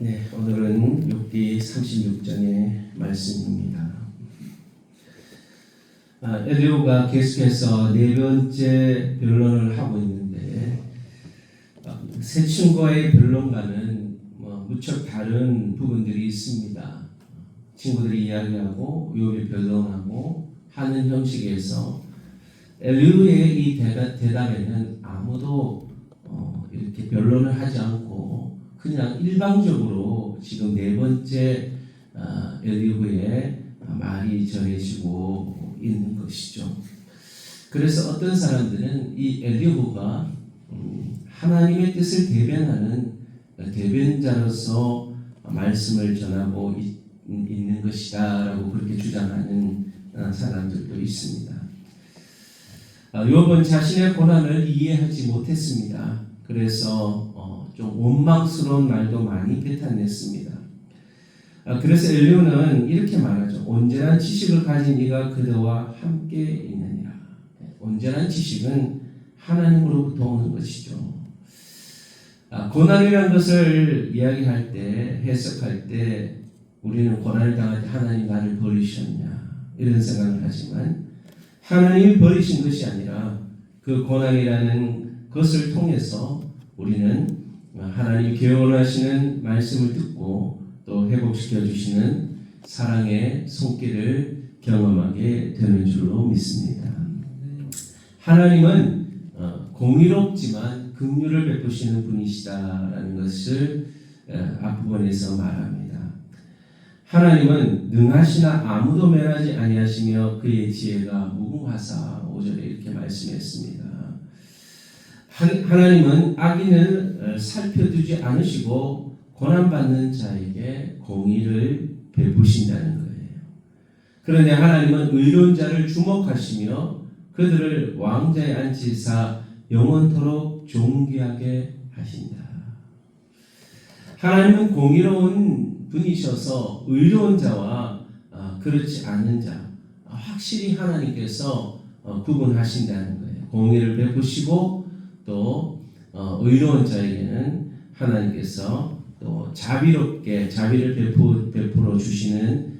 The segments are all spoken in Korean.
네, 오늘은 욥기 36장의 말씀입니다. 엘리후가 계속해서 네 번째 변론을 하고 있는데 세 친구와의 변론과는 무척 다른 부분들이 있습니다. 친구들이 이야기하고 욥이 변론하고 하는 형식에서 엘리후의 이 대답에는 아무도 이렇게 변론을 하지 않고 그냥 일방적으로 지금 네 번째 엘리후의 말이 전해지고 있는 것이죠. 그래서 어떤 사람들은 이 엘리후가 하나님의 뜻을 대변하는 대변자로서 말씀을 전하고 있는 것이다라고 그렇게 주장하는 사람들도 있습니다. 욥은 자신의 고난을 이해하지 못했습니다. 그래서 좀 원망스러운 말도 많이 뱉어냈습니다. 그래서 엘리후는 이렇게 말하죠. 온전한 지식을 가진 네가 그대와 함께 있느니라. 온전한 지식은 하나님으로부터 오는 것이죠. 고난이라는 것을 이야기할 때, 해석할 때 우리는 고난을 당할 때 하나님 나를 버리셨냐 이런 생각을 하지만 하나님이 버리신 것이 아니라 그 고난이라는 것을 통해서 우리는 하나님이 개원하시는 말씀을 듣고 또 회복시켜 주시는 사랑의 손길을 경험하게 되는 줄로 믿습니다. 하나님은 공의롭지만 긍휼을 베푸시는 분이시다라는 것을 앞부분에서 말합니다. 하나님은 능하시나 아무도 면하지 아니하시며 그의 지혜가 무궁하사 5절에 이렇게 말씀했습니다. 하나님은 악인을 살펴두지 않으시고 고난받는 자에게 공의를 베푸신다는 거예요. 그런데 하나님은 의로운 자를 주목하시며 그들을 왕자에 앉히사 영원토록 존귀하게 하신다. 하나님은 공의로운 분이셔서 의로운 자와 그렇지 않은 자 확실히 하나님께서 구분하신다는 거예요. 공의를 베푸시고 또 의로운 자에게는 하나님께서 또 자비를 베풀어 주시는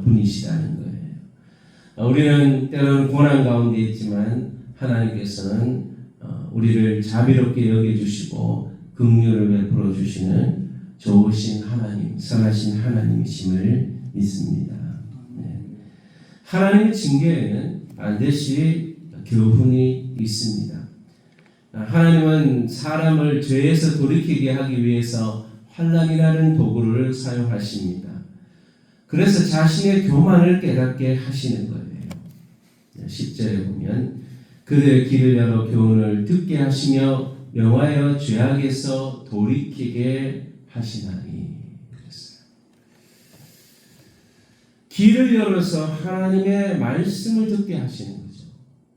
분이시다는 거예요. 우리는 때로는 고난 가운데 있지만 하나님께서는 우리를 자비롭게 여겨주시고 긍휼을 베풀어 주시는 좋으신 하나님, 선하신 하나님이심을 믿습니다. 네. 하나님의 징계에는 반드시 교훈이 있습니다. 하나님은 사람을 죄에서 돌이키게 하기 위해서 환난이라는 도구를 사용하십니다. 그래서 자신의 교만을 깨닫게 하시는 거예요. 10절에 보면 그들의 길을 열어 교훈을 듣게 하시며 명하여 죄악에서 돌이키게 하시나니. 그랬어요. 길을 열어서 하나님의 말씀을 듣게 하시는 거죠.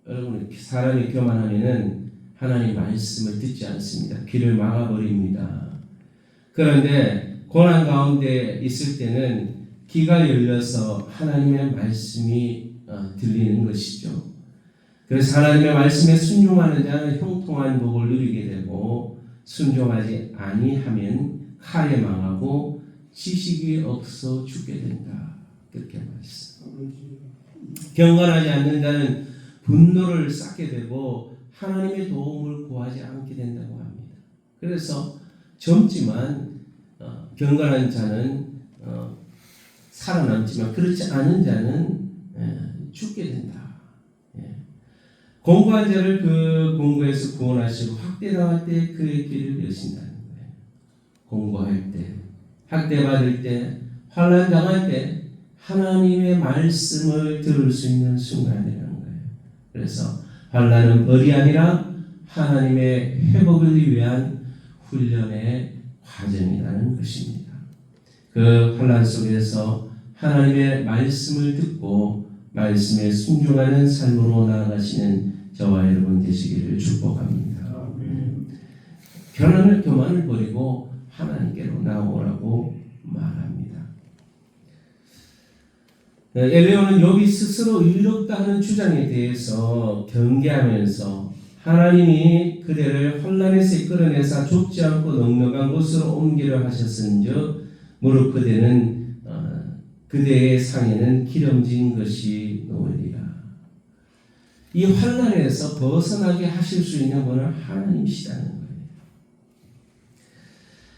여러분, 사람이 교만하면은 하나님 말씀을 듣지 않습니다. 귀를 막아버립니다. 그런데 고난 가운데 있을 때는 귀가 열려서 하나님의 말씀이 들리는 것이죠. 그래서 하나님의 말씀에 순종하는 자는 형통한 복을 누리게 되고 순종하지 아니하면 칼에 망하고 지식이 없어 죽게 된다. 그렇게 말씀. 경건하지 않는 자는 분노를 쌓게 되고 하나님의 도움을 구하지 않게 된다고 합니다. 그래서 젊지만 경건한 자는 살아남지만 그렇지 않은 자는 죽게 된다. 공부한 자를 그 공부에서 구원하시고 학대당할 때 그의 길을 여신다는 거예요. 공부할 때, 학대받을 때, 환난 당할 때 하나님의 말씀을 들을 수 있는 순간이라는 거예요. 그래서 환난은 벌이 아니라 하나님의 회복을 위한 훈련의 과정이라는 것입니다. 그 환난 속에서 하나님의 말씀을 듣고 말씀에 순종하는 삶으로 나아가시는 저와 여러분 되시기를 축복합니다. 교만을 버리고 하나님께로 나오라고 말합니다. 엘리후는 욥이 스스로 의롭다 하는 주장에 대해서 경계하면서 하나님이 그대를 혼란에서 이끌어내사 좁지 않고 넉넉한 곳으로 옮기려 하셨은즉 무릎 그대는 그대의 상에는 기름진 것이 놓으리라. 이 환난에서 벗어나게 하실 수 있는 분은 하나님이시다는 거예요.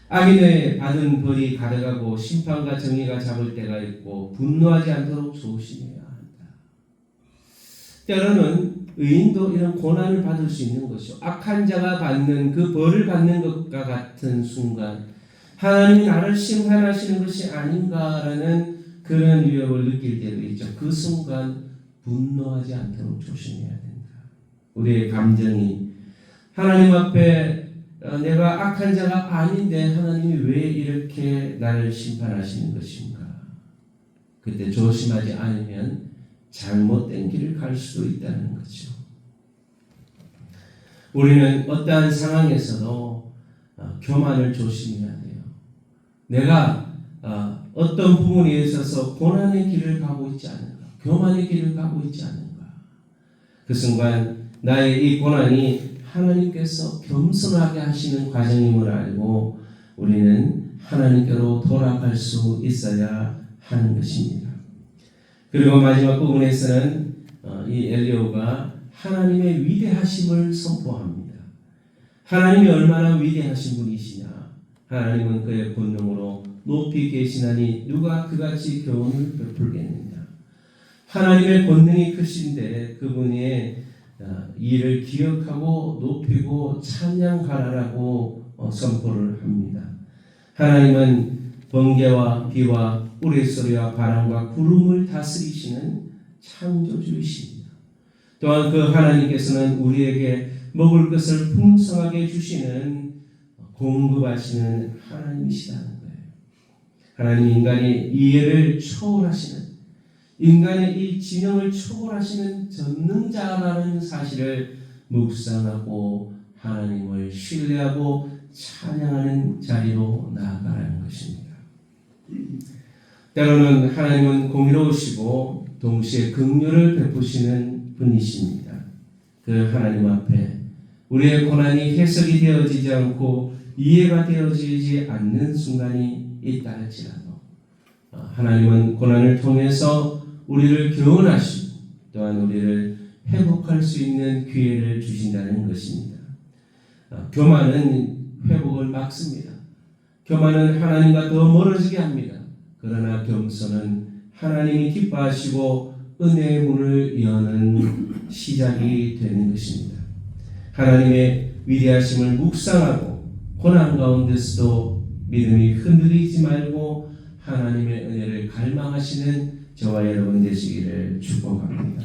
악인의 받은 벌이 가득하고 심판과 정의가 잡을 때가 있고 분노하지 않도록 조심해야 한다. 때로는 의인도 이런 고난을 받을 수 있는 것이요. 악한 자가 받는 그 벌을 받는 것과 같은 순간 하나님이 나를 심판하시는 것이 아닌가라는 그런 위협을 느낄 때도 있죠. 그 순간 분노하지 않도록 조심해야 된다. 우리의 감정이 하나님 앞에 내가 악한 자가 아닌데 하나님이 왜 이렇게 나를 심판하시는 것인가? 그때 조심하지 않으면 잘못된 길을 갈 수도 있다는 거죠. 우리는 어떠한 상황에서도 교만을 조심해야 돼요. 내가 어떤 부분에 있어서 고난의 길을 가고 있지 않은가? 교만의 길을 가고 있지 않은가? 그 순간 나의 이 고난이 하나님께서 겸손하게 하시는 과정임을 알고 우리는 하나님께로 돌아갈 수 있어야 하는 것입니다. 그리고 마지막 부분에서는 이 엘리야가 하나님의 위대하심을 선포합니다. 하나님이 얼마나 위대하신 분이시냐? 하나님은 그의 권능으로 높이 계시나니 누가 그같이 교훈을 베풀겠느냐? 하나님의 권능이 크신데 그분의 이를 기억하고 높이고 찬양하라라고 선포를 합니다. 하나님은 번개와 비와 우레소리와 바람과 구름을 다스리시는 창조주이십니다. 또한 그 하나님께서는 우리에게 먹을 것을 풍성하게 주시는 공급하시는 하나님이시다는 거예요. 하나님 인간의 이해를 초월하시는, 인간의 이 지능을 초월하시는 전능자라는 사실을 묵상하고 하나님을 신뢰하고 찬양하는 자리로 나아가라는 것입니다. 때로는 하나님은 공의로우시고 동시에 긍휼을 베푸시는 분이십니다. 그 하나님 앞에 우리의 고난이 해석이 되어지지 않고 이해가 되어지지 않는 순간이 있다 할지라도 하나님은 고난을 통해서 우리를 교훈하시고 또한 우리를 회복할 수 있는 기회를 주신다는 것입니다. 교만은 회복을 막습니다. 교만은 하나님과 더 멀어지게 합니다. 그러나 겸손은 하나님이 기뻐하시고 은혜의 문을 여는 시작이 되는 것입니다. 하나님의 위대하심을 묵상하고 고난 가운데서도 믿음이 흔들리지 말고 하나님의 은혜를 갈망하시는 저와 여러분 되시기를 축복합니다.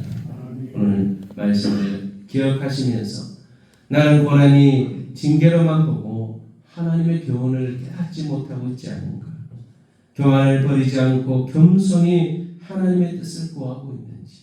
오늘 말씀을 기억하시면서 나는 고난이 징계로만 보고 하나님의 교훈을 깨닫지 못하고 있지 않은가? 교만을 버리지 않고 겸손히 하나님의 뜻을 구하고 있는지,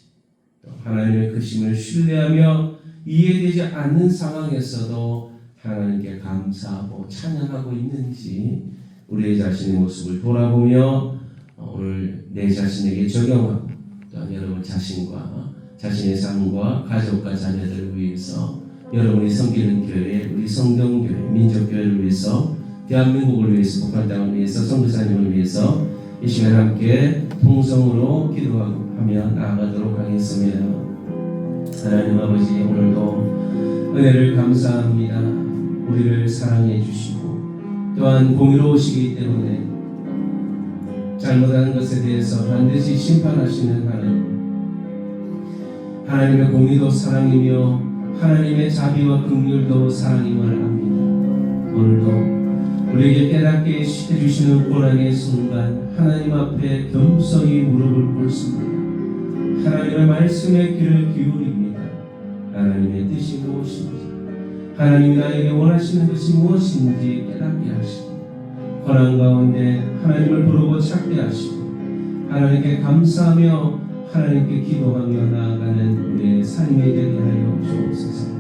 또 하나님의 크심을 신뢰하며 이해되지 않는 상황에서도 하나님께 감사하고 찬양하고 있는지 우리의 자신의 모습을 돌아보며 오늘 내 자신에게 적용하고 또한 여러분 자신과 자신의 삶과 가족과 자녀들을 위해서 여러분이 섬기는 교회, 우리 성경교회, 민족교회를 위해서 대한민국을 위해서, 북한 땅을 위해서, 선교사님을 위해서 이 시간 함께 통성으로 기도하며 나아가도록 하겠습니다. 하나님 아버지, 오늘도 은혜를 감사합니다. 우리를 사랑해 주시고 또한 공의로우시기 때문에 잘못하는 것에 대해서 반드시 심판하시는 하나님의 공의도 사랑이며 하나님의 자비와 긍휼도 사랑임을 압니다. 오늘도 우리에게 깨닫게 해주시는 고난의 순간 하나님 앞에 겸손히 무릎을 꿇습니다. 하나님의 말씀에 귀를 기울입니다. 하나님의 뜻이 무엇인지, 하나님이 나에게 원하시는 것이 무엇인지 깨닫게 하시고 고난 가운데 하나님을 부르고 찾게 하시고 하나님께 감사하며 하나님께 기도하며 나아가는 우리의 삶이 되게 하여 주옵소서.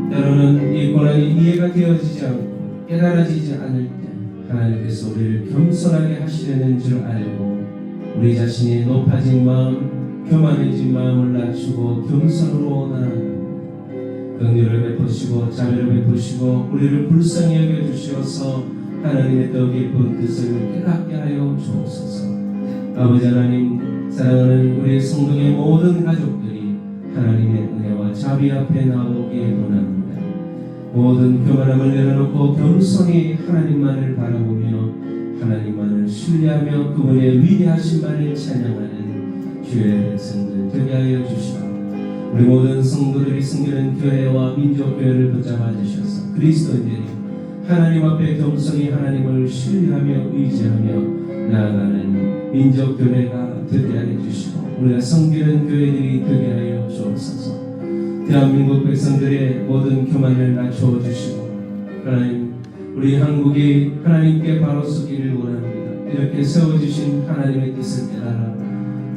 때로는 이 고난이 이해가 되어지지 않고 깨달아지지 않을 때 하나님께서 우리를 겸손하게 하시려는 줄 알고 우리 자신이 높아진 마음, 교만해진 마음을 낮추고 겸손으로 나아갑니다. 긍휼을 베푸시고 자비를 베푸시고 우리를 불쌍히 여겨주시어서 하나님의 더 깊은 뜻을 깨닫게 하여 주옵소서. 아버지 하나님, 사랑하는 우리 성도의 모든 가족들이 하나님의 은혜와 자비 앞에 나오기를 원합니다. 모든 교만함을 내려놓고 겸손히 하나님만을 바라보며 하나님만을 신뢰하며 그분의 위대하신만을 찬양하는 주의 백성들 되게 하여 주시고, 우리 모든 성도들이 섬기는 교회와 민족교회를 붙잡아 주셔서 그리스도인들이 하나님 앞에 겸손히 하나님을 신뢰하며 의지하며 나아가는 민족교회가 되게 하여 주시고, 우리가 섬기는 교회들이 되게 하여 주옵소서. 대한민국 백성들의 모든 교만을 낮춰 주시고, 하나님, 우리 한국이 하나님께 바로 서기를 원합니다. 이렇게 세워주신 하나님의 뜻을 깨달아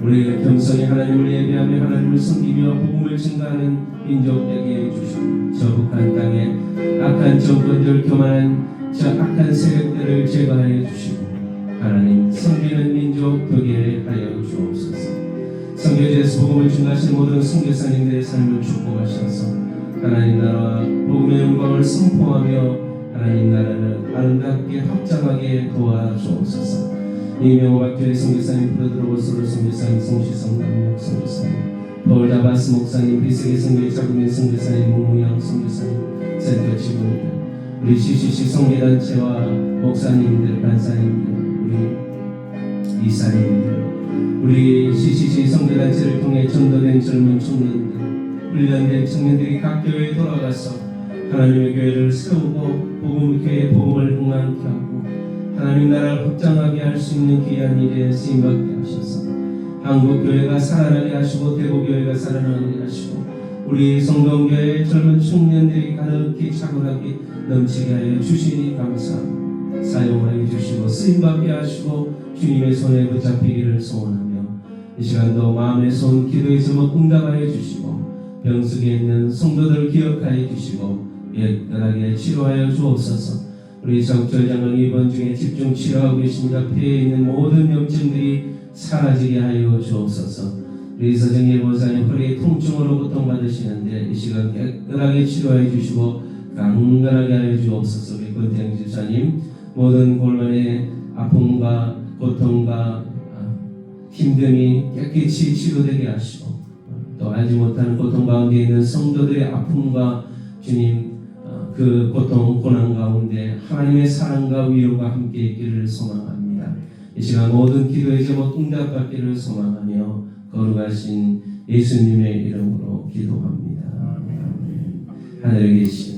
우리 겸손히 하나님을 예배하며 하나님을 섬기며 복음을 증가하는 민족 되게 해주시고, 저북한 땅에 악한 정권들, 교만한 저 악한 세력들을 제거하여 주시고, 하나님 섬기는 민족 되게 하여 주옵소서. 선교지에서 복음을 증가하신 모든 선교사님들의 삶을 축복하셔서 하나님 나라와 복음의 영광을 선포하며 하나님 나라를 아름답게 확장하게 도와주옵소서. 이명호 박교회 선교사님, 프로드로보스로 선교사님, 송시성 남역 선교사님, 벌다바스 목사님, 비세계 선교회 자국민 선교사님, 문무영 선교사님, 센터 직원들, 우리 CCC 선교단체와 목사님들, 간사님들, 우리 이사님들, 우리 CCC 선교단체를 통해 전도된 젊은 청년들, 훈련된 청년들이 각 교회에 돌아가서 하나님의 교회를 세우고 교회의 복음을 흥망케 하고 하나님 나라를 확장하게 할 수 있는 귀한 일에 쓰임받게 하셔서 한국 교회가 살아나게 하시고 대구 교회가 살아나게 하시고 우리 성동교회의 젊은 청년들이 가득히 차분하게 넘치게 하여 주시니 감사합니다. 사용하여 주시고 쓰임받게 하시고 주님의 손에 붙잡히기를 소원하며 이 시간도 마음의 손, 기도의 제목 응답하여 주시고 병석에 있는 성도들 기억하여 주시고 깨끗하게 치료하여 주옵소서. 우리 적절장은 입원 중에 집중 치료하고 계십니다. 폐에 있는 모든 염증들이 사라지게 하여 주옵소서. 우리 서정예 보사님 허리에 통증으로 고통받으시는데 이 시간 깨끗하게 치료해 주시고 강건하게 하여 주옵소서. 우리 권태영 집사님 모든 골반의 아픔과 고통과 힘듦이 깨끗이 치료되게 하시고 또 알지 못하는 고통 가운데 있는 성도들의 아픔과 주님 그 고통 고난 가운데 하나님의 사랑과 위로가 함께 있기를 소망합니다. 이 시간 모든 기도의 제목 응답받기를 소망하며 거룩하신 예수님의 이름으로 기도합니다. 하늘에 계신